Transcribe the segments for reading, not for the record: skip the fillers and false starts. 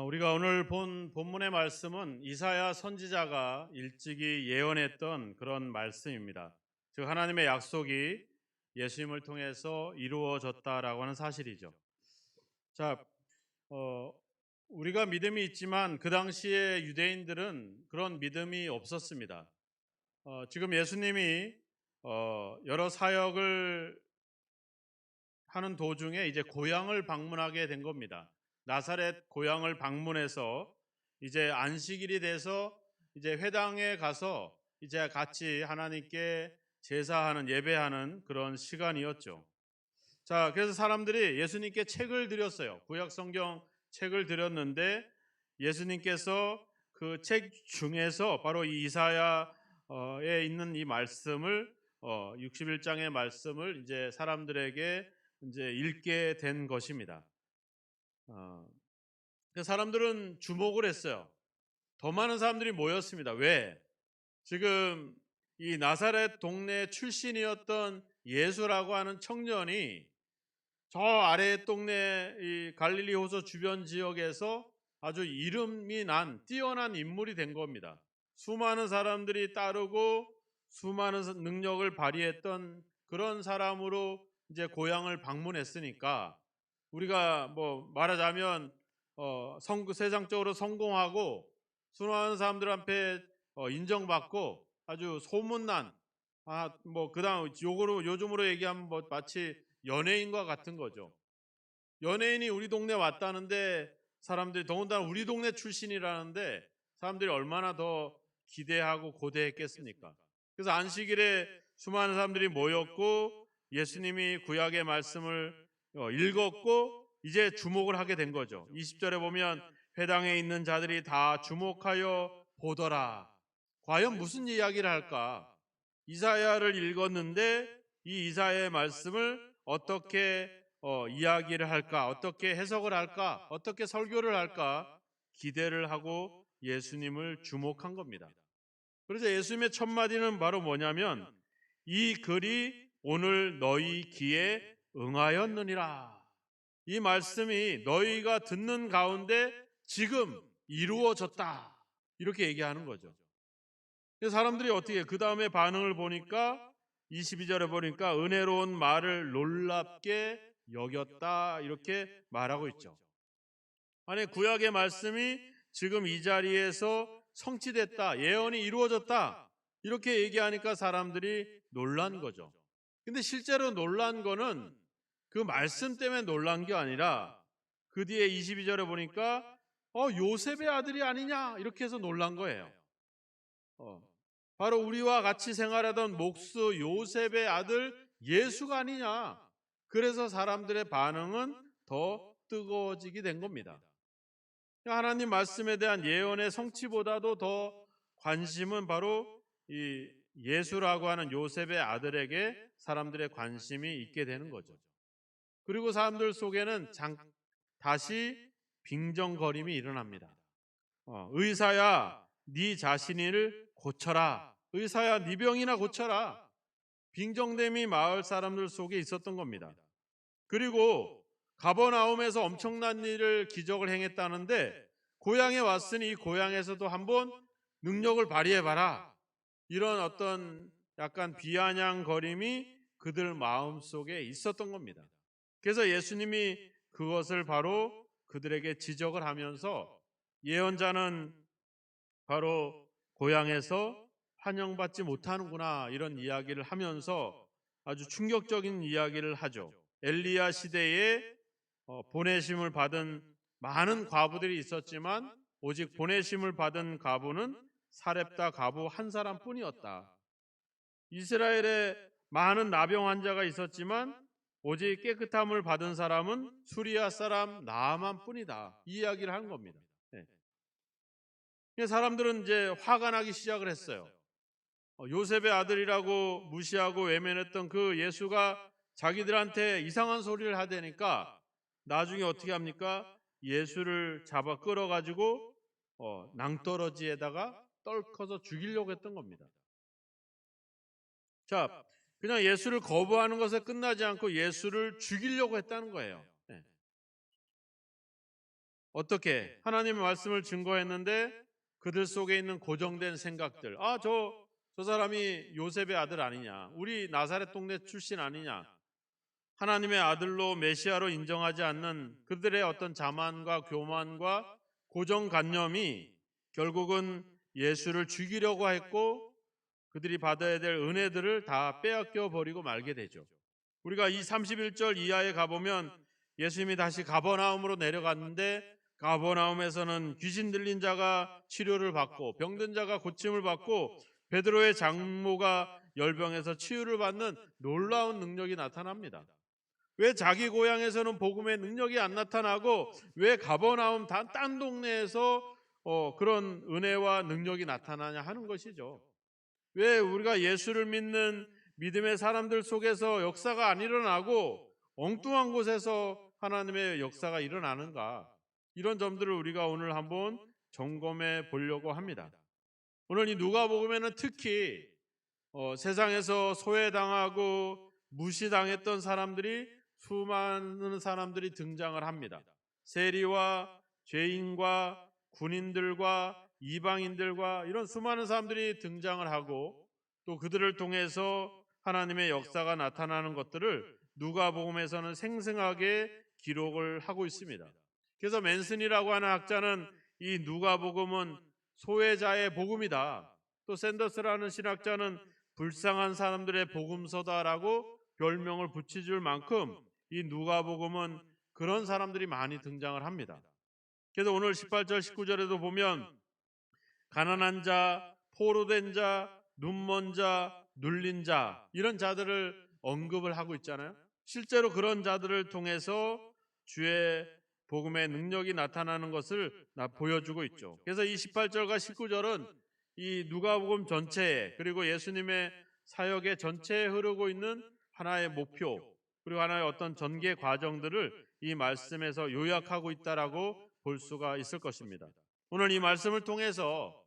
우리가 오늘 본 본문의 말씀은 이사야 선지자가 일찍이 예언했던 그런 말씀입니다. 즉 하나님의 약속이 예수님을 통해서 이루어졌다라고 하는 사실이죠. 자, 어, 우리가 믿음이 있지만 그 당시에 유대인들은 그런 믿음이 없었습니다. 지금 예수님이 여러 사역을 하는 도중에 이제 고향을 방문하게 된 겁니다. 나사렛 고향을 방문해서 이제 안식일이 돼서 이제 회당에 가서 이제 같이 하나님께 제사하는 예배하는 그런 시간이었죠. 자, 그래서 사람들이 예수님께 책을 드렸어요. 구약 성경 책을 드렸는데 예수님께서 그 책 중에서 바로 이 이사야에 있는 이 말씀을 61장의 말씀을 이제 사람들에게 이제 읽게 된 것입니다. 어, 사람들은 주목을 했어요. 더 많은 사람들이 모였습니다. 왜? 지금 이 나사렛 동네 출신이었던 예수라고 하는 청년이 저 아래 동네 이 갈릴리 호수 주변 지역에서 아주 이름이 난 뛰어난 인물이 된 겁니다. 수많은 사람들이 따르고 수많은 능력을 발휘했던 그런 사람으로 이제 고향을 방문했으니까 우리가 뭐 말하자면 세상적으로 성공하고 수많은 사람들 앞에 인정받고 아주 소문난 뭐 그다음 요즘으로 얘기하면 뭐 마치 연예인과 같은 거죠. 연예인이 우리 동네 왔다는데 사람들이 더군다나 우리 동네 출신이라는데 사람들이 얼마나 더 기대하고 고대했겠습니까? 그래서 안식일에 수많은 사람들이 모였고 예수님이 구약의 말씀을 읽었고 이제 주목을 하게 된 거죠. 20절에 보면 회당에 있는 자들이 다 주목하여 보더라. 과연 무슨 이야기를 할까? 이사야를 읽었는데 이 이사야의 말씀을 어떻게 이야기를 할까? 어떻게 해석을 할까? 어떻게 설교를 할까? 기대를 하고 예수님을 주목한 겁니다. 그래서 예수님의 첫 마디는 바로 뭐냐면 이 글이 오늘 너희 귀에 응하였느니라. 이 말씀이 너희가 듣는 가운데 지금 이루어졌다. 이렇게 얘기하는 거죠. 사람들이 어떻게 그 다음에 반응을 보니까 22절에 보니까 은혜로운 말을 놀랍게 여겼다 이렇게 말하고 있죠. 아니 구약의 말씀이 지금 이 자리에서 성취됐다, 예언이 이루어졌다 이렇게 얘기하니까 사람들이 놀란 거죠. 근데 실제로 놀란 거는 그 말씀 때문에 놀란 게 아니라 그 뒤에 22절에 보니까 요셉의 아들이 아니냐 이렇게 해서 놀란 거예요. 바로 우리와 같이 생활하던 목수 요셉의 아들 예수가 아니냐. 그래서 사람들의 반응은 더 뜨거워지게 된 겁니다. 하나님 말씀에 대한 예언의 성취보다도 더 관심은 바로 이 예수라고 하는 요셉의 아들에게 사람들의 관심이 있게 되는 거죠. 그리고 사람들 속에는 다시 빙정거림이 일어납니다. 의사야, 네 자신을 고쳐라. 의사야, 네 병이나 고쳐라. 빙정됨이 마을 사람들 속에 있었던 겁니다. 그리고 가버나움에서 엄청난 일을 기적을 행했다는데 고향에 왔으니 이 고향에서도 한번 능력을 발휘해봐라. 이런 어떤 약간 비아냥거림이 그들 마음 속에 있었던 겁니다. 그래서 예수님이 그것을 바로 그들에게 지적을 하면서 예언자는 바로 고향에서 환영받지 못하는구나 이런 이야기를 하면서 아주 충격적인 이야기를 하죠. 엘리야 시대에 보내심을 받은 많은 과부들이 있었지만 오직 보내심을 받은 과부는 사렙다 과부 한 사람뿐이었다. 이스라엘에 많은 나병 환자가 있었지만 오직 깨끗함을 받은 사람은 수리아 사람 나아만뿐이다. 이 이야기를 하는 겁니다. 사람들은 이제 화가 나기 시작을 했어요. 요셉의 아들이라고 무시하고 외면했던 그 예수가 자기들한테 이상한 소리를 하다니까 나중에 어떻게 합니까? 예수를 잡아 끌어가지고 낭떠러지에다가 떨커서 죽이려고 했던 겁니다. 자, 그냥 예수를 거부하는 것에 끝나지 않고 예수를 죽이려고 했다는 거예요. 어떻게 하나님의 말씀을 증거했는데 그들 속에 있는 고정된 생각들, 저 사람이 요셉의 아들 아니냐, 우리 나사렛 동네 출신 아니냐, 하나님의 아들로 메시아로 인정하지 않는 그들의 어떤 자만과 교만과 고정관념이 결국은 예수를 죽이려고 했고 그들이 받아야 될 은혜들을 다 빼앗겨 버리고 말게 되죠. 우리가 이 31절 이하에 가보면 예수님이 다시 가버나움으로 내려갔는데 가버나움에서는 귀신 들린 자가 치료를 받고 병든 자가 고침을 받고 베드로의 장모가 열병에서 치유를 받는 놀라운 능력이 나타납니다. 왜 자기 고향에서는 복음의 능력이 안 나타나고 왜 가버나움 딴 동네에서 그런 은혜와 능력이 나타나냐 하는 것이죠. 왜 우리가 예수를 믿는 믿음의 사람들 속에서 역사가 안 일어나고 엉뚱한 곳에서 하나님의 역사가 일어나는가? 이런 점들을 우리가 오늘 한번 점검해 보려고 합니다. 오늘 이 누가복음에는 특히 세상에서 소외당하고 무시당했던 사람들이 수많은 사람들이 등장을 합니다. 세리와 죄인과 군인들과 이방인들과 이런 수많은 사람들이 등장을 하고 또 그들을 통해서 하나님의 역사가 나타나는 것들을 누가복음에서는 생생하게 기록을 하고 있습니다. 그래서 맨슨이라고 하는 학자는 이 누가복음은 소외자의 복음이다. 또 샌더스라는 신학자는 불쌍한 사람들의 복음서다라고 별명을 붙여줄 만큼 이 누가복음은 그런 사람들이 많이 등장을 합니다. 그래서 오늘 18절 19절에도 보면 가난한 자, 포로된 자, 눈먼 자, 눌린 자 이런 자들을 언급을 하고 있잖아요. 실제로 그런 자들을 통해서 주의 복음의 능력이 나타나는 것을 보여주고 있죠. 그래서 이 18절과 19절은 이 누가복음 전체에 그리고 예수님의 사역의 전체에 흐르고 있는 하나의 목표 그리고 하나의 어떤 전개 과정들을 이 말씀에서 요약하고 있다라고 볼 수가 있을 것입니다. 오늘 이 말씀을 통해서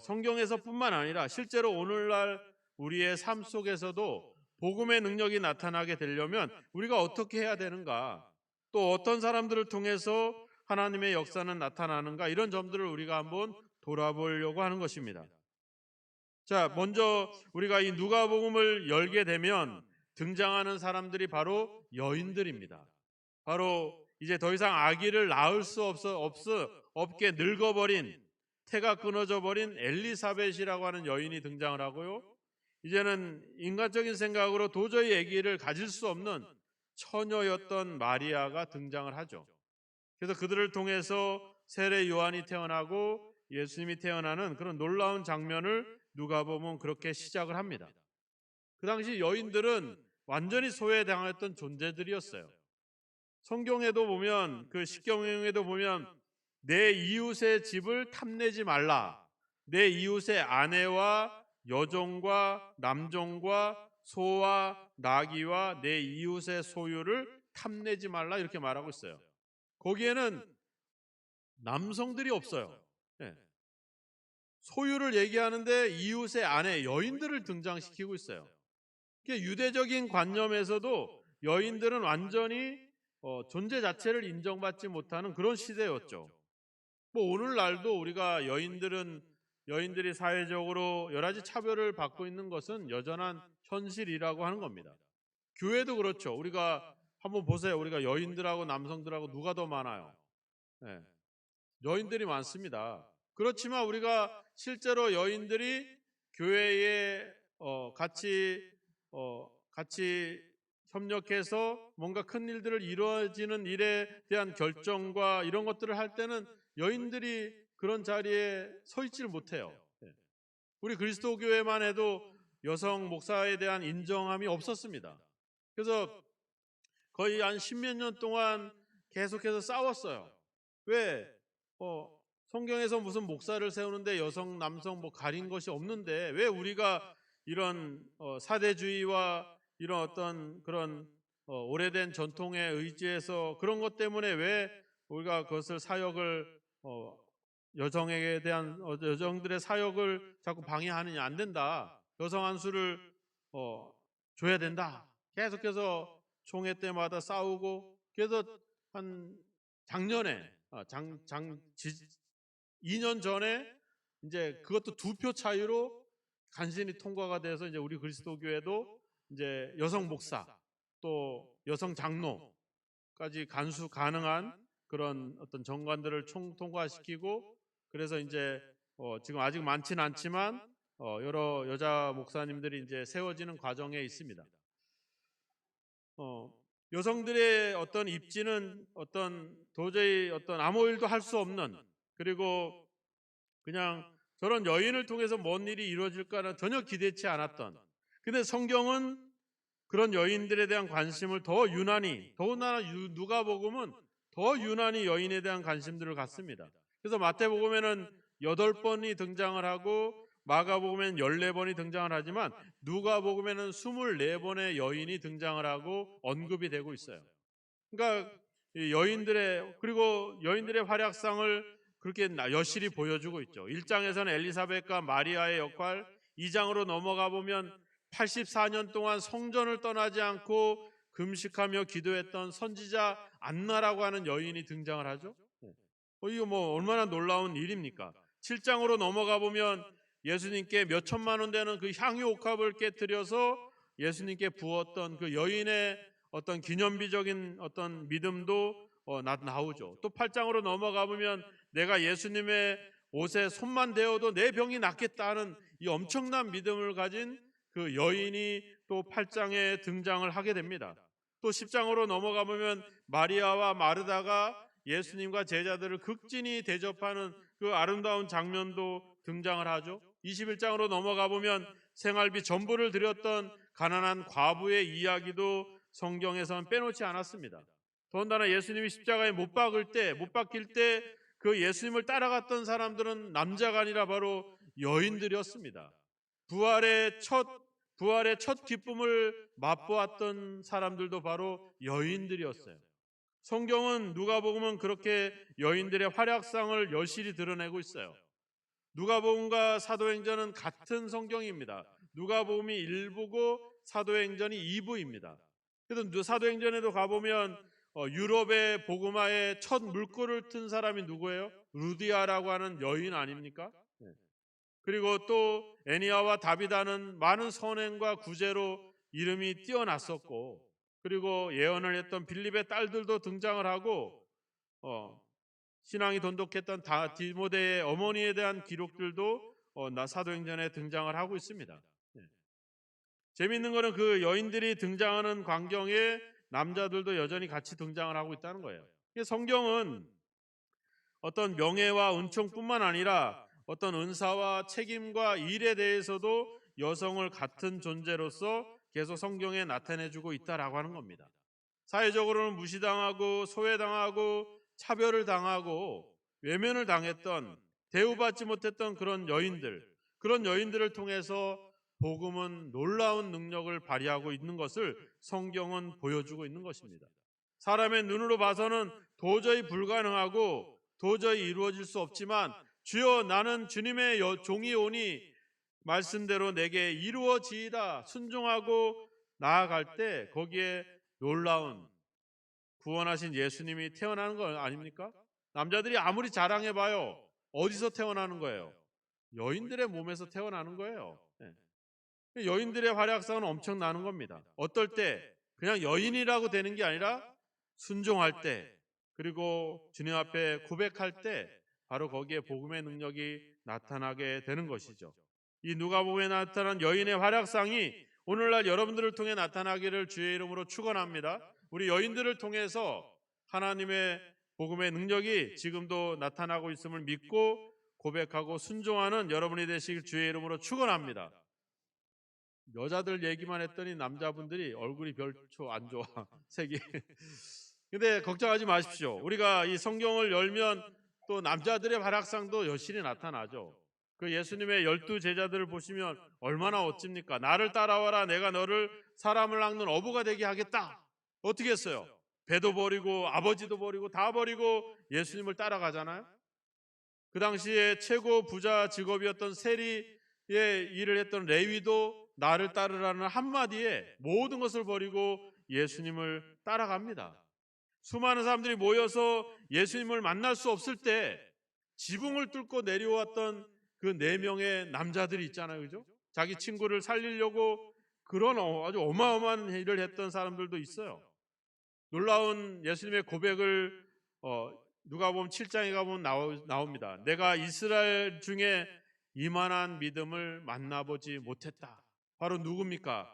성경에서뿐만 아니라 실제로 오늘날 우리의 삶 속에서도 복음의 능력이 나타나게 되려면 우리가 어떻게 해야 되는가, 또 어떤 사람들을 통해서 하나님의 역사는 나타나는가, 이런 점들을 우리가 한번 돌아보려고 하는 것입니다. 자, 먼저 우리가 이 누가복음을 열게 되면 등장하는 사람들이 바로 여인들입니다. 바로 이제 더 이상 아기를 낳을 수 없게 늙어버린, 태가 끊어져 버린 엘리사벳이라고 하는 여인이 등장을 하고요. 이제는 인간적인 생각으로 도저히 아기를 가질 수 없는 처녀였던 마리아가 등장을 하죠. 그래서 그들을 통해서 세례 요한이 태어나고 예수님이 태어나는 그런 놀라운 장면을 누가복음은 그렇게 시작을 합니다. 그 당시 여인들은 완전히 소외당했던 존재들이었어요. 성경에도 보면 그 십계명에도 보면 내 이웃의 집을 탐내지 말라. 내 이웃의 아내와 여종과 남종과 소와 나귀와 내 이웃의 소유를 탐내지 말라 이렇게 말하고 있어요. 거기에는 남성들이 없어요. 예. 소유를 얘기하는데 이웃의 아내, 여인들을 등장시키고 있어요. 유대적인 관념에서도 여인들은 완전히 존재 자체를 인정받지 못하는 그런 시대였죠. 오늘날도 우리가 여인들이 사회적으로 여러 가지 차별을 받고 있는 것은 여전한 현실이라고 하는 겁니다. 교회도 그렇죠. 우리가 한번 보세요. 우리가 여인들하고 남성들하고 누가 더 많아요? 네. 여인들이 많습니다. 그렇지만 우리가 실제로 여인들이 교회에 같이 협력해서 뭔가 큰 일들을 이루어지는 일에 대한 결정과 이런 것들을 할 때는 여인들이 그런 자리에 서 있지를 못해요. 우리 그리스도 교회만 해도 여성 목사에 대한 인정함이 없었습니다. 그래서 거의 한 십몇 년 동안 계속해서 싸웠어요. 왜? 성경에서 무슨 목사를 세우는데 여성, 남성 가린 것이 없는데 왜 우리가 이런 사대주의와 이런 어떤 그런 오래된 전통에 의지해서 그런 것 때문에 왜 우리가 그것을 사역을 여성에게 대한 여성들의 사역을 자꾸 방해하느냐, 안 된다. 여성 한 수를 줘야 된다. 계속해서 총회 때마다 싸우고 그래서 한 작년에 2년 전에 이제 그것도 2표 차이로 간신히 통과가 돼서 이제 우리 그리스도교회도 이제 여성 목사 또 여성 장로까지 간수 가능한 그런 어떤 정관들을 통과시키고, 그래서 이제 지금 아직 많지는 않지만 여러 여자 목사님들이 이제 세워지는 과정에 있습니다. 여성들의 어떤 입지는 도저히 아무 일도 할 수 없는, 그리고 그냥 저런 여인을 통해서 뭔 일이 이루어질까는 전혀 기대치 않았던, 근데 성경은 그런 여인들에 대한 관심을 더 유난히, 더군다나 누가복음은 더 유난히 여인에 대한 관심들을 갖습니다. 그래서 마태복음에는 8번이 등장을 하고 마가복음에는 14번이 등장을 하지만 누가복음에는 24번의 여인이 등장을 하고 언급이 되고 있어요. 그러니까 그리고 여인들의 활약상을 그렇게 여실히 보여주고 있죠. 1장에서는 엘리사벳과 마리아의 역할, 2장으로 넘어가 보면 84년 동안 성전을 떠나지 않고 금식하며 기도했던 선지자 안나라고 하는 여인이 등장을 하죠. 이거 뭐 얼마나 놀라운 일입니까? 7장으로 넘어가 보면 예수님께 몇 천만 원 되는 그 향유 옥합을 깨뜨려서 예수님께 부었던 그 여인의 어떤 기념비적인 어떤 믿음도 나오죠. 또 8장으로 넘어가 보면 내가 예수님의 옷에 손만 대어도 내 병이 낫겠다는 이 엄청난 믿음을 가진 그 여인이 또 8장에 등장을 하게 됩니다. 또 10장으로 넘어가 보면 마리아와 마르다가 예수님과 제자들을 극진히 대접하는 그 아름다운 장면도 등장을 하죠. 21장으로 넘어가 보면 생활비 전부를 드렸던 가난한 과부의 이야기도 성경에서는 빼놓지 않았습니다. 더군다나 예수님이 십자가에 못 박힐 때 그 예수님을 따라갔던 사람들은 남자가 아니라 바로 여인들이었습니다. 부활의 첫 기쁨을 맛보았던 사람들도 바로 여인들이었어요. 성경은 누가복음은 그렇게 여인들의 활약상을 여실히 드러내고 있어요. 누가복음과 사도행전은 같은 성경입니다. 누가복음이 1부고 사도행전이 2부입니다. 그래서 사도행전에도 가보면 유럽의 복음화의 첫 물꼬를 튼 사람이 누구예요? 루디아라고 하는 여인 아닙니까? 그리고 또 애니아와 다비다는 많은 선행과 구제로 이름이 뛰어났었고, 그리고 예언을 했던 빌립의 딸들도 등장을 하고 신앙이 돈독했던 디모데의 어머니에 대한 기록들도 사도행전에 등장을 하고 있습니다. 재미있는 것은 그 여인들이 등장하는 광경에 남자들도 여전히 같이 등장을 하고 있다는 거예요. 성경은 어떤 명예와 은총뿐만 아니라 어떤 은사와 책임과 일에 대해서도 여성을 같은 존재로서 계속 성경에 나타내주고 있다라고 하는 겁니다. 사회적으로는 무시당하고 소외당하고 차별을 당하고 외면을 당했던, 대우받지 못했던 그런 여인들을 통해서 복음은 놀라운 능력을 발휘하고 있는 것을 성경은 보여주고 있는 것입니다. 사람의 눈으로 봐서는 도저히 불가능하고 도저히 이루어질 수 없지만 주여 나는 주님의 종이 오니 말씀대로 내게 이루어지이다 순종하고 나아갈 때 거기에 놀라운 구원하신 예수님이 태어나는 거 아닙니까? 남자들이 아무리 자랑해봐요. 어디서 태어나는 거예요? 여인들의 몸에서 태어나는 거예요. 여인들의 활약상은 엄청나는 겁니다. 어떨 때 그냥 여인이라고 되는 게 아니라 순종할 때, 그리고 주님 앞에 고백할 때 바로 거기에 복음의 능력이 나타나게 되는 것이죠. 이 누가복음에 나타난 여인의 활약상이 오늘날 여러분들을 통해 나타나기를 주의 이름으로 축원합니다. 우리 여인들을 통해서 하나님의 복음의 능력이 지금도 나타나고 있음을 믿고 고백하고 순종하는 여러분이 되시길 주의 이름으로 축원합니다. 여자들 얘기만 했더니 남자분들이 얼굴이 별초 안 좋아. 색이. 근데 걱정하지 마십시오. 우리가 이 성경을 열면 또 남자들의 활약상도 여실히 나타나죠. 그 예수님의 12 제자들을 보시면 얼마나 어찝니까? 나를 따라와라. 내가 너를 사람을 낚는 어부가 되게 하겠다. 어떻게 했어요? 배도 버리고 아버지도 버리고 다 버리고 예수님을 따라가잖아요. 그 당시에 최고 부자 직업이었던 세리의 일을 했던 레위도 나를 따르라는 한마디에 모든 것을 버리고 예수님을 따라갑니다. 수많은 사람들이 모여서 예수님을 만날 수 없을 때 지붕을 뚫고 내려왔던 그 4명의 남자들이 있잖아요. 그죠? 자기 친구를 살리려고 그런 아주 어마어마한 일을 했던 사람들도 있어요. 놀라운 예수님의 고백을 누가복음 7장에 가보면 나옵니다. 내가 이스라엘 중에 이만한 믿음을 만나보지 못했다. 바로 누굽니까?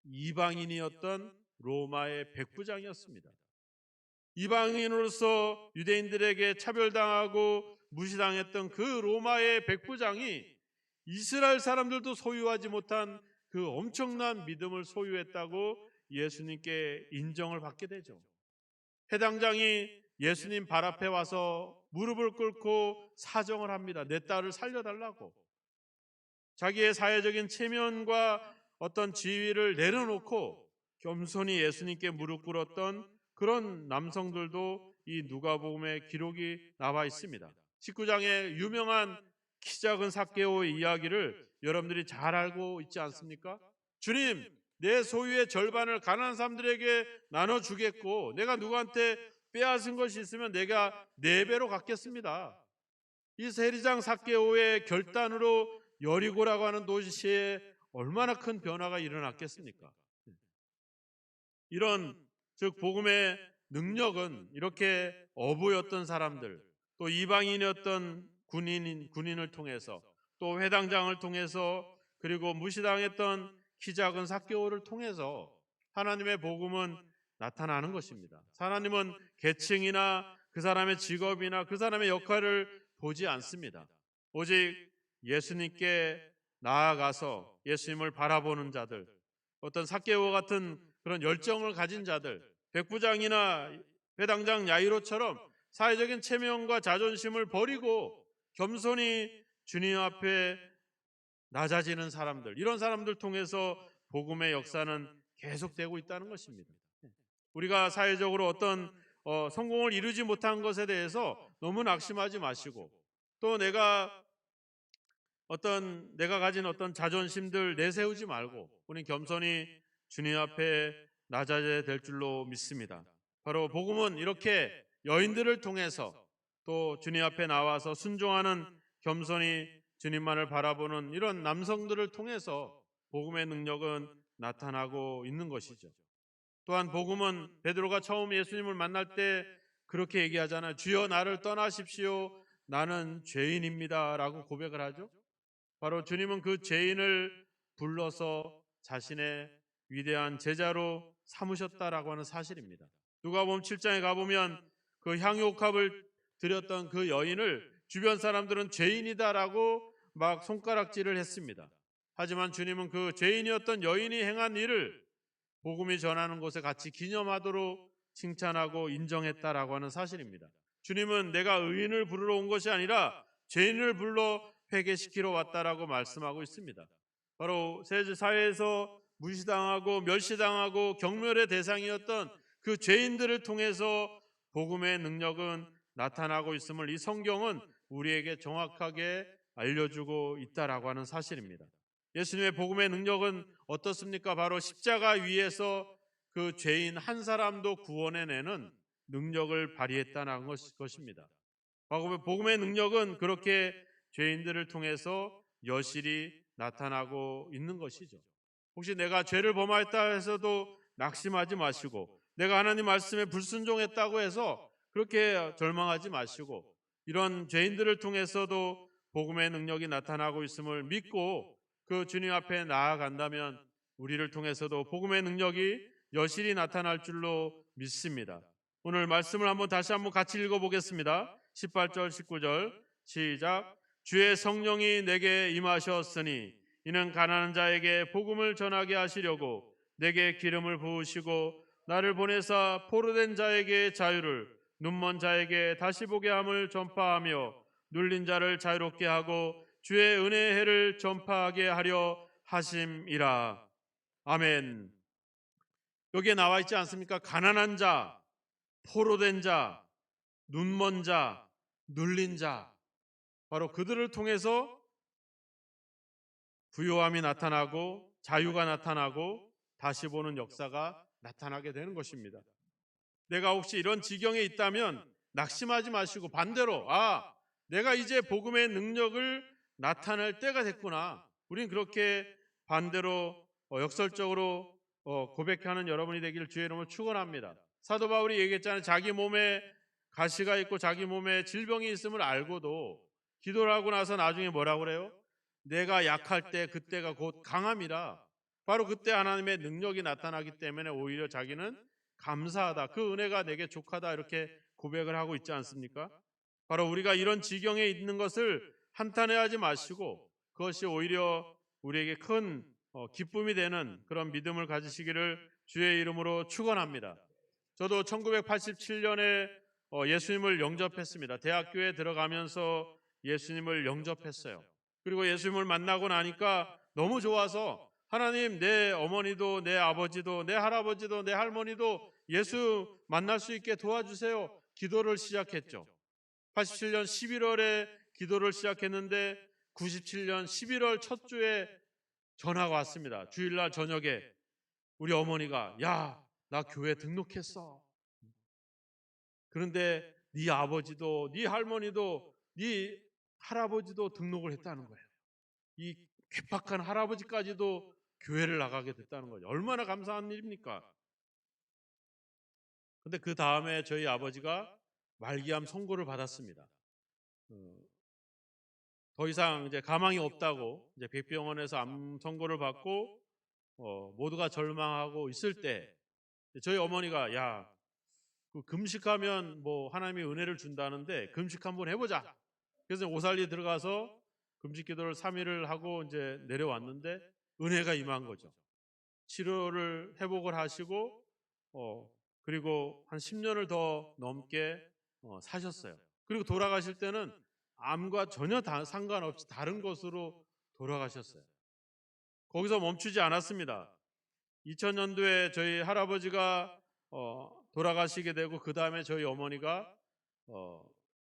이방인이었던 로마의 백부장이었습니다. 이방인으로서 유대인들에게 차별당하고 무시당했던 그 로마의 백부장이 이스라엘 사람들도 소유하지 못한 그 엄청난 믿음을 소유했다고 예수님께 인정을 받게 되죠. 해당장이 예수님 발 앞에 와서 무릎을 꿇고 사정을 합니다. 내 딸을 살려달라고. 자기의 사회적인 체면과 어떤 지위를 내려놓고 겸손히 예수님께 무릎 꿇었던 그런 남성들도 이 누가복음에 기록이 나와 있습니다. 19장의 유명한 키 작은 삭개오의 이야기를 여러분들이 잘 알고 있지 않습니까? 주님, 내 소유의 절반을 가난한 사람들에게 나눠주겠고 내가 누구한테 빼앗은 것이 있으면 내가 4배로 갚겠습니다. 이 세리장 삭개오의 결단으로 여리고라고 하는 도시에 얼마나 큰 변화가 일어났겠습니까? 이런 즉 복음의 능력은 이렇게 어부였던 사람들, 또 이방인이었던 군인을 통해서, 또 회당장을 통해서, 그리고 무시당했던 키 작은 삭개오를 통해서 하나님의 복음은 나타나는 것입니다. 하나님은 계층이나 그 사람의 직업이나 그 사람의 역할을 보지 않습니다. 오직 예수님께 나아가서 예수님을 바라보는 자들, 어떤 삭개오 같은 그런 열정을 가진 자들, 백부장이나 회당장 야이로처럼 사회적인 체면과 자존심을 버리고 겸손히 주님 앞에 낮아지는 사람들, 이런 사람들 통해서 복음의 역사는 계속되고 있다는 것입니다. 우리가 사회적으로 어떤 성공을 이루지 못한 것에 대해서 너무 낙심하지 마시고, 또 내가 가진 어떤 자존심들 내세우지 말고 우리 겸손히 주님 앞에 낮아져야 될 줄로 믿습니다. 바로 복음은 이렇게 여인들을 통해서 또 주님 앞에 나와서 순종하는 겸손히 주님만을 바라보는 이런 남성들을 통해서 복음의 능력은 나타나고 있는 것이죠. 또한 복음은 베드로가 처음 예수님을 만날 때 그렇게 얘기하잖아요. 주여 나를 떠나십시오. 나는 죄인입니다. 라고 고백을 하죠. 바로 주님은 그 죄인을 불러서 자신의 위대한 제자로 삼으셨다라고 하는 사실입니다. 누가복음 7장에 가보면 그 향유옥합을 드렸던 그 여인을 주변 사람들은 죄인이다라고 막 손가락질을 했습니다. 하지만 주님은 그 죄인이었던 여인이 행한 일을 복음이 전하는 곳에 같이 기념하도록 칭찬하고 인정했다라고 하는 사실입니다. 주님은 내가 의인을 부르러 온 것이 아니라 죄인을 불러 회개시키러 왔다라고 말씀하고 있습니다. 바로 사회에서 무시당하고 멸시당하고 경멸의 대상이었던 그 죄인들을 통해서 복음의 능력은 나타나고 있음을 이 성경은 우리에게 정확하게 알려주고 있다라고 하는 사실입니다. 예수님의 복음의 능력은 어떻습니까? 바로 십자가 위에서 그 죄인 한 사람도 구원해내는 능력을 발휘했다는 것입니다. 복음의 능력은 그렇게 죄인들을 통해서 여실히 나타나고 있는 것이죠. 혹시 내가 죄를 범하였다 해서도 낙심하지 마시고, 내가 하나님 말씀에 불순종했다고 해서 그렇게 절망하지 마시고, 이런 죄인들을 통해서도 복음의 능력이 나타나고 있음을 믿고 그 주님 앞에 나아간다면 우리를 통해서도 복음의 능력이 여실히 나타날 줄로 믿습니다. 오늘 말씀을 다시 한번 같이 읽어보겠습니다. 18절 19절 시작. 주의 성령이 내게 임하셨으니 이는 가난한 자에게 복음을 전하게 하시려고 내게 기름을 부으시고 나를 보내사 포로된 자에게 자유를, 눈먼 자에게 다시 보게 함을 전파하며 눌린 자를 자유롭게 하고 주의 은혜의 해를 전파하게 하려 하심이라. 아멘. 여기에 나와 있지 않습니까? 가난한 자, 포로된 자, 눈먼 자, 눌린 자, 바로 그들을 통해서 부요함이 나타나고 자유가 나타나고 다시 보는 역사가 나타나게 되는 것입니다. 내가 혹시 이런 지경에 있다면 낙심하지 마시고 반대로 내가 이제 복음의 능력을 나타낼 때가 됐구나. 우린 그렇게 반대로 역설적으로 고백하는 여러분이 되기를 주의 이름으로 축원합니다. 사도 바울이 얘기했잖아요. 자기 몸에 가시가 있고 자기 몸에 질병이 있음을 알고도 기도를 하고 나서 나중에 뭐라고 그래요? 내가 약할 때 그때가 곧 강함이라. 바로 그때 하나님의 능력이 나타나기 때문에 오히려 자기는 감사하다. 그 은혜가 내게 족하다. 이렇게 고백을 하고 있지 않습니까? 바로 우리가 이런 지경에 있는 것을 한탄해하지 마시고 그것이 오히려 우리에게 큰 기쁨이 되는 그런 믿음을 가지시기를 주의 이름으로 축원합니다. 저도 1987년에 예수님을 영접했습니다. 대학교에 들어가면서 예수님을 영접했어요. 그리고 예수님을 만나고 나니까 너무 좋아서 하나님, 내 어머니도 내 아버지도 내 할아버지도 내 할머니도 예수 만날 수 있게 도와주세요. 기도를 시작했죠. 87년 11월에 기도를 시작했는데 97년 11월 첫 주에 전화가 왔습니다. 주일날 저녁에 우리 어머니가 나 교회 등록했어. 그런데 네 아버지도 네 할머니도 네 할아버지도 등록을 했다는 거예요. 이 괴팍한 할아버지까지도 교회를 나가게 됐다는 거죠. 얼마나 감사한 일입니까? 근데 그 다음에 저희 아버지가 말기암 선고를 받았습니다. 더 이상 이제 가망이 없다고 이제 백병원에서 암 선고를 받고 모두가 절망하고 있을 때 저희 어머니가 그 금식하면 뭐 하나님이 은혜를 준다는데 금식 한번 해보자. 그래서 오살리 들어가서 금식 기도를 3일을 하고 이제 내려왔는데 은혜가 임한 거죠. 치료를 회복을 하시고 그리고 한 10년을 더 넘게 사셨어요. 그리고 돌아가실 때는 암과 전혀 상관없이 다른 것으로 돌아가셨어요. 거기서 멈추지 않았습니다. 2000년도에 저희 할아버지가 돌아가시게 되고 그 다음에 저희 어머니가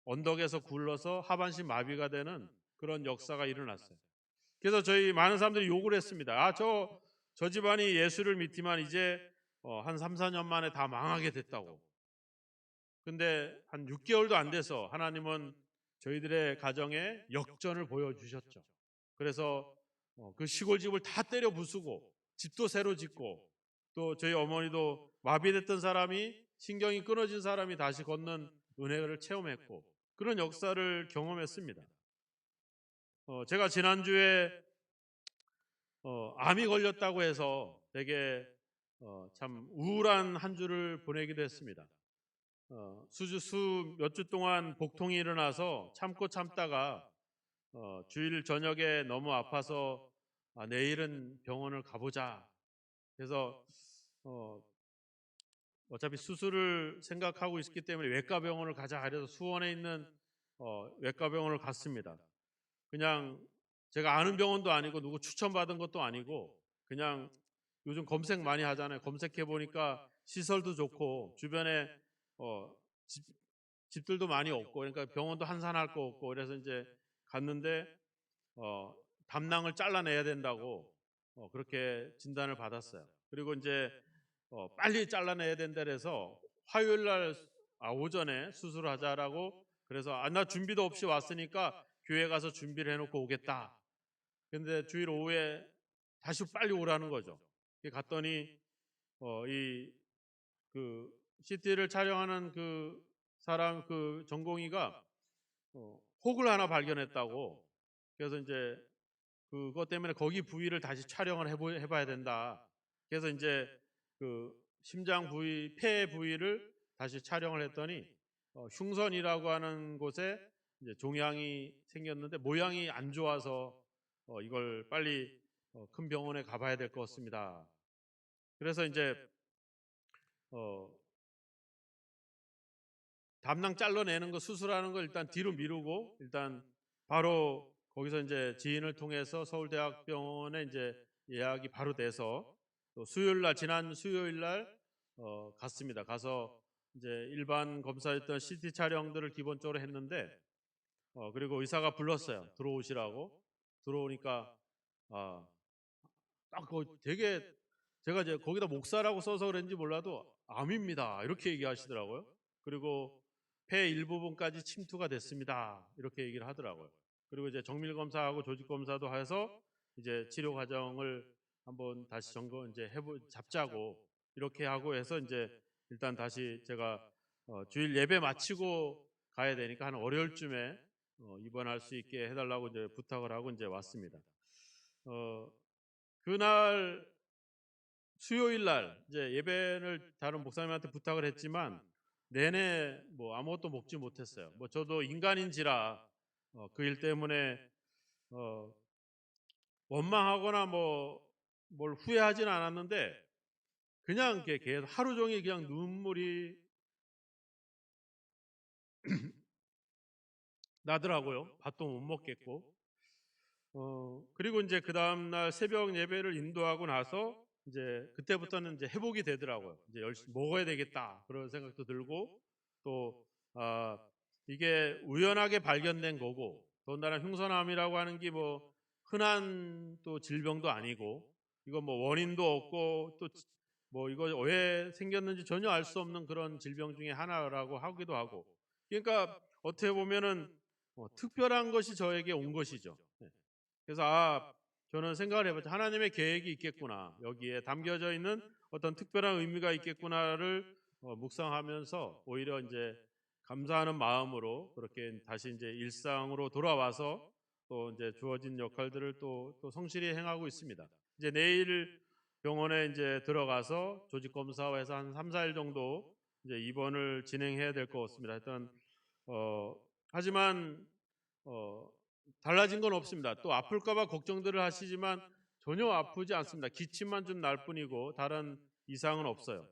언덕에서 굴러서 하반신 마비가 되는 그런 역사가 일어났어요. 그래서 저희 많은 사람들이 욕을 했습니다. 저 집안이 예수를 믿지만 이제 한 3, 4년 만에 다 망하게 됐다고. 근데 한 6개월도 안 돼서 하나님은 저희들의 가정에 역전을 보여주셨죠. 그래서 그 시골집을 다 때려 부수고 집도 새로 짓고 또 저희 어머니도 마비됐던 사람이 신경이 끊어진 사람이 다시 걷는 은혜를 체험했고 그런 역사를 경험했습니다. 제가 지난주에 암이 걸렸다고 해서 되게 참 우울한 한 주를 보내기도 했습니다. 몇 주 동안 복통이 일어나서 참고 참다가 주일 저녁에 너무 아파서 내일은 병원을 가보자. 그래서 어차피 수술을 생각하고 있기 때문에 외과병원을 가자. 그래서 수원에 있는 외과병원을 갔습니다. 그냥 제가 아는 병원도 아니고 누구 추천받은 것도 아니고 그냥 요즘 검색 많이 하잖아요. 검색해 보니까 시설도 좋고 주변에 집들도 많이 없고 그러니까 병원도 한산할 거 없고 그래서 이제 갔는데 담낭을 잘라내야 된다고 그렇게 진단을 받았어요. 그리고 이제 빨리 잘라내야 된다 그래서 화요일 날 오전에 수술을 하자라고 그래서 나 준비도 없이 왔으니까 교회 가서 준비를 해놓고 오겠다. 근데 주일 오후에 다시 빨리 오라는 거죠. 갔더니 이 그 CT를 촬영하는 그 사람 그 전공의가 혹을 하나 발견했다고. 그래서 이제 그것 때문에 거기 부위를 다시 촬영을 해봐야 된다. 그래서 이제 그 심장 부위, 폐 부위를 다시 촬영을 했더니 흉선이라고 하는 곳에 이제 종양이 생겼는데 모양이 안 좋아서 이걸 빨리 큰 병원에 가봐야 될 것 같습니다. 그래서 이제 담낭 잘라내는 거 수술하는 거 일단 뒤로 미루고 일단 바로 거기서 이제 지인을 통해서 서울대학병원에 이제 예약이 바로 돼서 또 지난 수요일 날 갔습니다. 가서 이제 일반 검사했던 CT 촬영들을 기본적으로 했는데 그리고 의사가 불렀어요. 들어오시라고. 들어오니까 딱 되게 제가 이제 거기다 목사라고 써서 그런지 몰라도 암입니다 이렇게 얘기하시더라고요. 그리고 폐 일부분까지 침투가 됐습니다 이렇게 얘기를 하더라고요. 그리고 이제 정밀 검사하고 조직 검사도 해서 이제 치료 과정을 한번 다시 점검 이제 잡자고 이렇게 하고 해서 이제 일단 다시 제가 주일 예배 마치고 가야 되니까 한 월요일쯤에 입원할 수 있게 해달라고 이제 부탁을 하고 이제 왔습니다. 그날 수요일 날 이제 예배를 다른 목사님한테 부탁을 했지만 내내 뭐 아무것도 먹지 못했어요. 뭐 저도 인간인지라 그 일 때문에 어, 원망하거나 뭐 뭘 후회하지는 않았는데 그냥 이렇게 계속 하루 종일 그냥 눈물이 나더라고요. 밥도 못 먹겠고. 그리고 이제 그 다음날 새벽 예배를 인도하고 나서 이제 그때부터는 이제 회복이 되더라고요. 이제 열심히 먹어야 되겠다 그런 생각도 들고 또 아, 이게 우연하게 발견된 거고 더군다나 흉선암이라고 하는 게 뭐 흔한 또 질병도 아니고 이거 뭐 원인도 없고 또 뭐 이거 왜 생겼는지 전혀 알 수 없는 그런 질병 중에 하나라고 하기도 하고 그러니까 어떻게 보면은 특별한 것이 저에게 온 것이죠. 네. 그래서 저는 생각을 해봤죠. 하나님의 계획이 있겠구나. 여기에 담겨져 있는 어떤 특별한 의미가 있겠구나를 묵상하면서 오히려 이제 감사하는 마음으로 그렇게 다시 이제 일상으로 돌아와서 또 이제 주어진 역할들을 또 성실히 행하고 있습니다. 이제 내일 병원에 이제 들어가서 조직 검사해서 한 3, 4일 정도 이제 입원을 진행해야 될 것 같습니다. 하여튼 하지만 달라진 건 없습니다. 또 아플까봐 걱정들을 하시지만 전혀 아프지 않습니다. 기침만 좀 날 뿐이고 다른 이상은 없어요.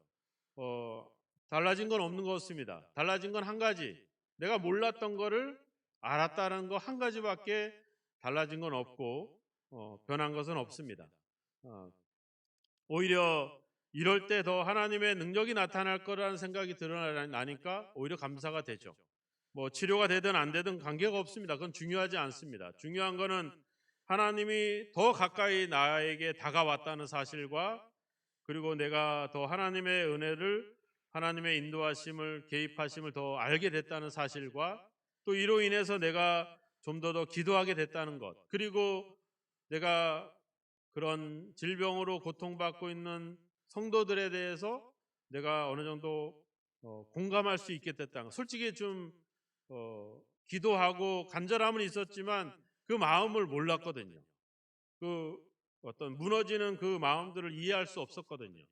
달라진 건 없는 것 같습니다. 달라진 건 한 가지. 내가 몰랐던 거를 알았다는 거 한 가지밖에 달라진 건 없고 변한 것은 없습니다. 오히려 이럴 때 더 하나님의 능력이 나타날 거라는 생각이 드러나니까 오히려 감사가 되죠. 뭐 치료가 되든 안 되든 관계가 없습니다. 그건 중요하지 않습니다. 중요한 거는 하나님이 더 가까이 나에게 다가왔다는 사실과 그리고 내가 더 하나님의 은혜를 하나님의 인도하심을 개입하심을 더 알게 됐다는 사실과 또 이로 인해서 내가 좀 더 기도하게 됐다는 것 그리고 내가 그런 질병으로 고통받고 있는 성도들에 대해서 내가 어느 정도 공감할 수 있게 됐다는 것 솔직히 좀 기도하고 간절함은 있었지만 그 마음을 몰랐거든요. 그 어떤 무너지는 그 마음들을 이해할 수 없었거든요.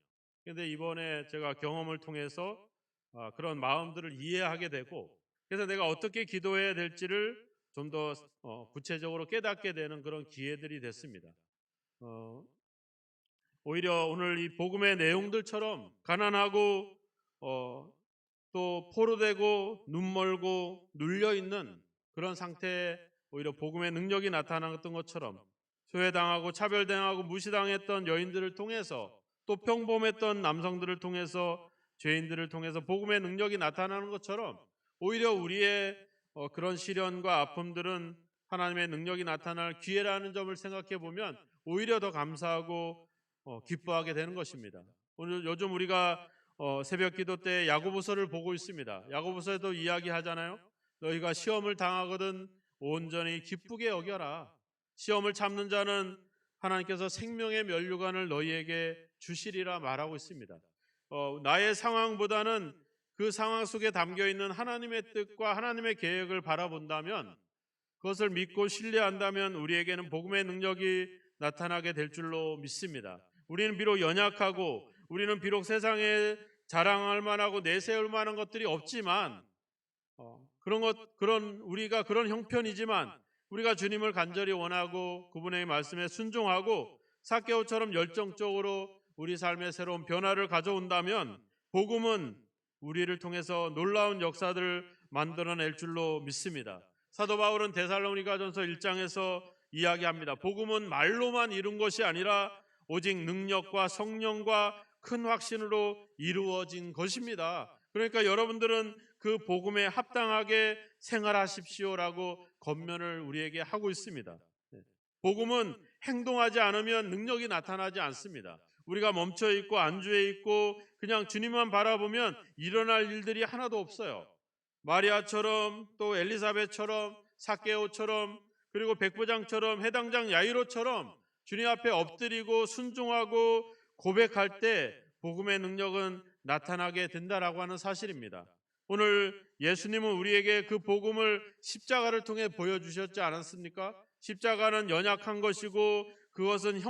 그런데 이번에 제가 경험을 통해서 그런 마음들을 이해하게 되고 그래서 내가 어떻게 기도해야 될지를 좀 더 구체적으로 깨닫게 되는 그런 기회들이 됐습니다. 오히려 오늘 이 복음의 내용들처럼 가난하고 또 포로되고 눈멀고 눌려있는 그런 상태에 오히려 복음의 능력이 나타났던 것처럼 소외당하고 차별당하고 무시당했던 여인들을 통해서 또 평범했던 남성들을 통해서 죄인들을 통해서 복음의 능력이 나타나는 것처럼 오히려 우리의 그런 시련과 아픔들은 하나님의 능력이 나타날 기회라는 점을 생각해 보면 오히려 더 감사하고 기뻐하게 되는 것입니다. 오늘 요즘 우리가 새벽 기도 때 야고보서를 보고 있습니다. 야고보서에도 이야기하잖아요. 너희가 시험을 당하거든 온전히 기쁘게 여겨라. 시험을 참는 자는 하나님께서 생명의 면류관을 너희에게 주시리라 말하고 있습니다. 나의 상황보다는 그 상황 속에 담겨 있는 하나님의 뜻과 하나님의 계획을 바라본다면 그것을 믿고 신뢰한다면 우리에게는 복음의 능력이 나타나게 될 줄로 믿습니다. 우리는 비록 연약하고 우리는 비록 세상에 자랑할 만하고 내세울 만한 것들이 없지만 우리가 그런 형편이지만 우리가 주님을 간절히 원하고 그분의 말씀에 순종하고 삭개오처럼 열정적으로 우리 삶의 새로운 변화를 가져온다면 복음은 우리를 통해서 놀라운 역사들을 만들어낼 줄로 믿습니다. 사도 바울은 데살로니가전서 1장에서 이야기합니다. 복음은 말로만 이룬 것이 아니라 오직 능력과 성령과 큰 확신으로 이루어진 것입니다. 그러니까 여러분들은 그 복음에 합당하게 생활하십시오라고 권면을 우리에게 하고 있습니다. 복음은 행동하지 않으면 능력이 나타나지 않습니다. 우리가 멈춰 있고 안주해 있고 그냥 주님만 바라보면 일어날 일들이 하나도 없어요. 마리아처럼 또 엘리사벳처럼 삭개오처럼 그리고 백부장처럼 해당장 야이로처럼 주님 앞에 엎드리고 순종하고 고백할 때 복음의 능력은 나타나게 된다라고 하는 사실입니다. 오늘 예수님은 우리에게 그 복음을 십자가를 통해 보여주셨지 않았습니까? 십자가는 연약한 것이고 그것은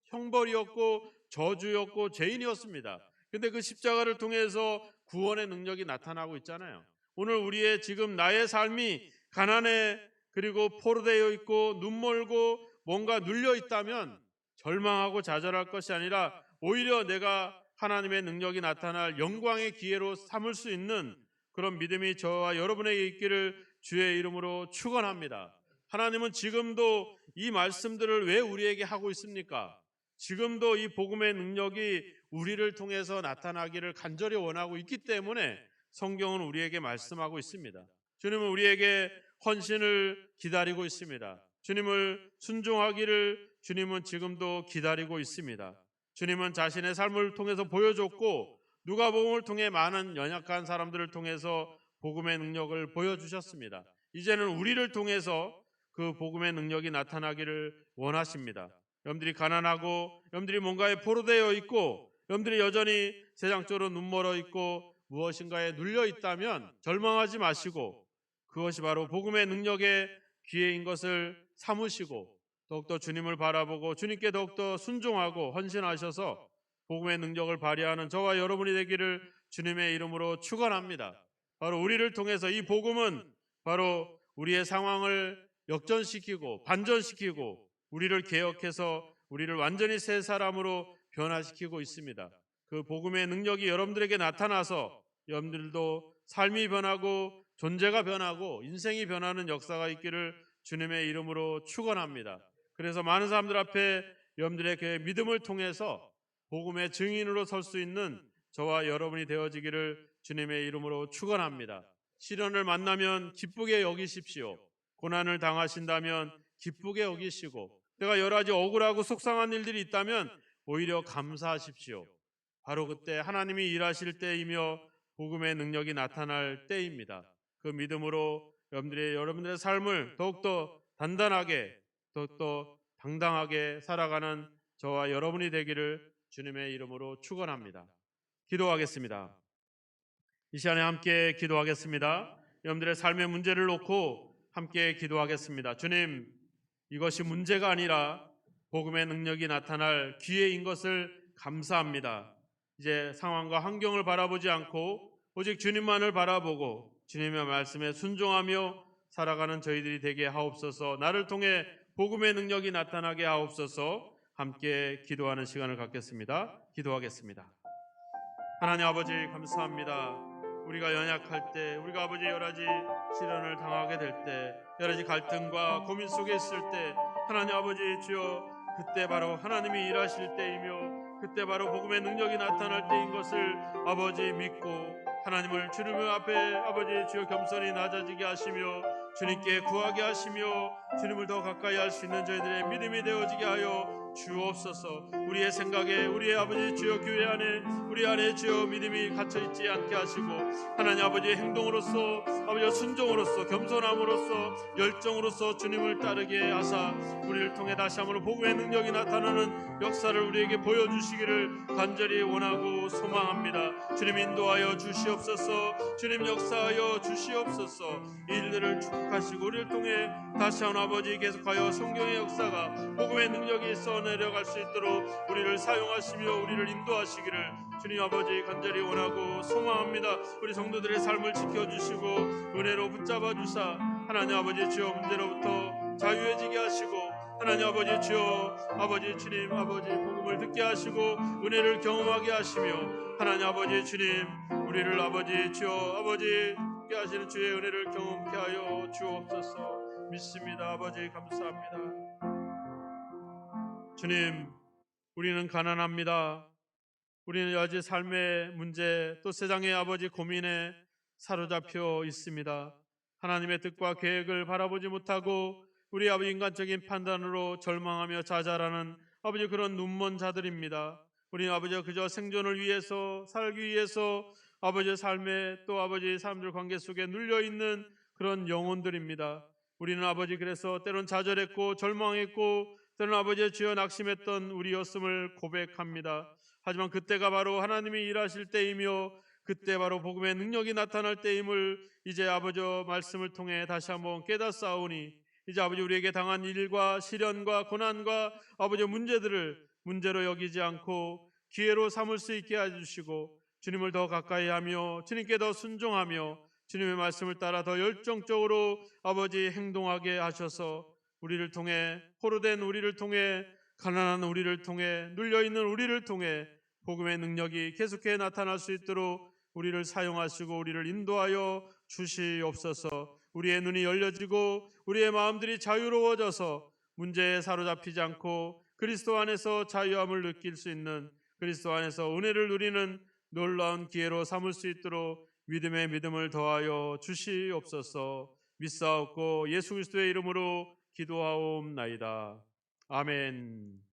형벌이었고 저주였고 죄인이었습니다. 근데 그 십자가를 통해서 구원의 능력이 나타나고 있잖아요. 오늘 우리의 지금 나의 삶이 가난해 그리고 포로되어 있고 눈멀고 뭔가 눌려 있다면 절망하고 좌절할 것이 아니라 오히려 내가 하나님의 능력이 나타날 영광의 기회로 삼을 수 있는 그런 믿음이 저와 여러분에게 있기를 주의 이름으로 축원합니다. 하나님은 지금도 이 말씀들을 왜 우리에게 하고 있습니까? 지금도 이 복음의 능력이 우리를 통해서 나타나기를 간절히 원하고 있기 때문에 성경은 우리에게 말씀하고 있습니다. 주님은 우리에게 헌신을 기다리고 있습니다. 주님을 순종하기를 주님은 지금도 기다리고 있습니다. 주님은 자신의 삶을 통해서 보여줬고 누가복음을 통해 많은 연약한 사람들을 통해서 복음의 능력을 보여주셨습니다. 이제는 우리를 통해서 그 복음의 능력이 나타나기를 원하십니다. 여러분들이 가난하고 여러분들이 뭔가에 포로되어 있고 여러분들이 여전히 세상적으로 눈멀어 있고 무엇인가에 눌려 있다면 절망하지 마시고 그것이 바로 복음의 능력의 기회인 것을 삼으시고 더욱더 주님을 바라보고 주님께 더욱더 순종하고 헌신하셔서 복음의 능력을 발휘하는 저와 여러분이 되기를 주님의 이름으로 축원합니다. 바로 우리를 통해서 이 복음은 바로 우리의 상황을 역전시키고 반전시키고 우리를 개혁해서 우리를 완전히 새 사람으로 변화시키고 있습니다. 그 복음의 능력이 여러분들에게 나타나서 여러분들도 삶이 변하고 존재가 변하고 인생이 변하는 역사가 있기를 주님의 이름으로 축원합니다. 그래서 많은 사람들 앞에 여러분들의 그 믿음을 통해서 복음의 증인으로 설 수 있는 저와 여러분이 되어지기를 주님의 이름으로 축원합니다. 시련을 만나면 기쁘게 여기십시오. 고난을 당하신다면 기쁘게 여기시고 내가 여러 가지 억울하고 속상한 일들이 있다면 오히려 감사하십시오. 바로 그때 하나님이 일하실 때이며 복음의 능력이 나타날 때입니다. 그 믿음으로 여러분들의 삶을 더욱더 단단하게 더욱더 당당하게 살아가는 저와 여러분이 되기를 주님의 이름으로 축원합니다. 기도하겠습니다. 이 시간에 함께 기도하겠습니다. 여러분들의 삶의 문제를 놓고 함께 기도하겠습니다. 주님, 이것이 문제가 아니라 복음의 능력이 나타날 기회인 것을 감사합니다. 이제 상황과 환경을 바라보지 않고 오직 주님만을 바라보고 주님의 말씀에 순종하며 살아가는 저희들이 되게 하옵소서. 나를 통해 복음의 능력이 나타나게 하옵소서. 함께 기도하는 시간을 갖겠습니다. 기도하겠습니다. 하나님 아버지 감사합니다. 우리가 연약할 때 우리가 아버지 여러 가지 시련을 당하게 될 때 여러 가지 갈등과 고민 속에 있을 때 하나님 아버지 주여 그때 바로 하나님이 일하실 때이며 그때 바로 복음의 능력이 나타날 때인 것을 아버지 믿고 하나님을 주님 앞에 아버지 주여 겸손히 낮아지게 하시며 주님께 구하게 하시며 주님을 더 가까이 할 수 있는 저희들의 믿음이 되어지게 하여 주옵소서. 우리의 생각에 우리의 아버지 주여 교회 안에 우리 안에 주여 믿음이 갇혀있지 않게 하시고 하나님 아버지의 행동으로서 아버지의 순종으로서 겸손함으로써 열정으로서 주님을 따르게 하사 우리를 통해 다시 한번 복음의 능력이 나타나는 역사를 우리에게 보여주시기를 간절히 원하고 소망합니다. 주님 인도하여 주시옵소서. 주님 역사하여 주시옵소서. 일들을 축복하시고 우리를 통해 다시 한번 아버지 계속하여 성경의 역사가 복음의 능력이 있어 내려갈 수 있도록 우리를 사용하시며 우리를 인도하시기를 주님 아버지 간절히 원하고 소망합니다. 우리 성도들의 삶을 지켜주시고 은혜로 붙잡아 주사 하나님 아버지 주여 문제로부터 자유해지게 하시고 하나님 아버지 주여 아버지 주님 아버지 복음을 듣게 하시고 은혜를 경험하게 하시며 하나님 아버지 주님 우리를 아버지 주여 아버지 함께 하시는 주의 은혜를 경험케 하여 주옵소서. 믿습니다. 아버지 감사합니다. 주님 우리는 가난합니다. 우리는 여러 삶의 문제 또 세상의 아버지 고민에 사로잡혀 있습니다. 하나님의 뜻과 계획을 바라보지 못하고 우리 아버지 인간적인 판단으로 절망하며 좌절하는 아버지 그런 눈먼 자들입니다. 우리는 아버지 그저 생존을 위해서 살기 위해서 아버지 삶에 또 아버지 사람들 관계 속에 눌려 있는 그런 영혼들입니다. 우리는 아버지 그래서 때론 좌절했고 절망했고 때론 아버지의 주여 낙심했던 우리였음을 고백합니다. 하지만 그때가 바로 하나님이 일하실 때이며 그때 바로 복음의 능력이 나타날 때임을 이제 아버지 말씀을 통해 다시 한번 깨닫사오니 이제 아버지 우리에게 당한 일과 시련과 고난과 아버지 문제들을 문제로 여기지 않고 기회로 삼을 수 있게 해주시고 주님을 더 가까이 하며 주님께 더 순종하며 주님의 말씀을 따라 더 열정적으로 아버지 행동하게 하셔서 우리를 통해 포로된 우리를 통해 가난한 우리를 통해 눌려있는 우리를 통해 복음의 능력이 계속해 나타날 수 있도록 우리를 사용하시고 우리를 인도하여 주시옵소서. 우리의 눈이 열려지고 우리의 마음들이 자유로워져서 문제에 사로잡히지 않고 그리스도 안에서 자유함을 느낄 수 있는 그리스도 안에서 은혜를 누리는 놀라운 기회로 삼을 수 있도록 믿음의 믿음을 더하여 주시옵소서. 믿사옵고 예수 그리스도의 이름으로 기도하옵나이다. 아멘.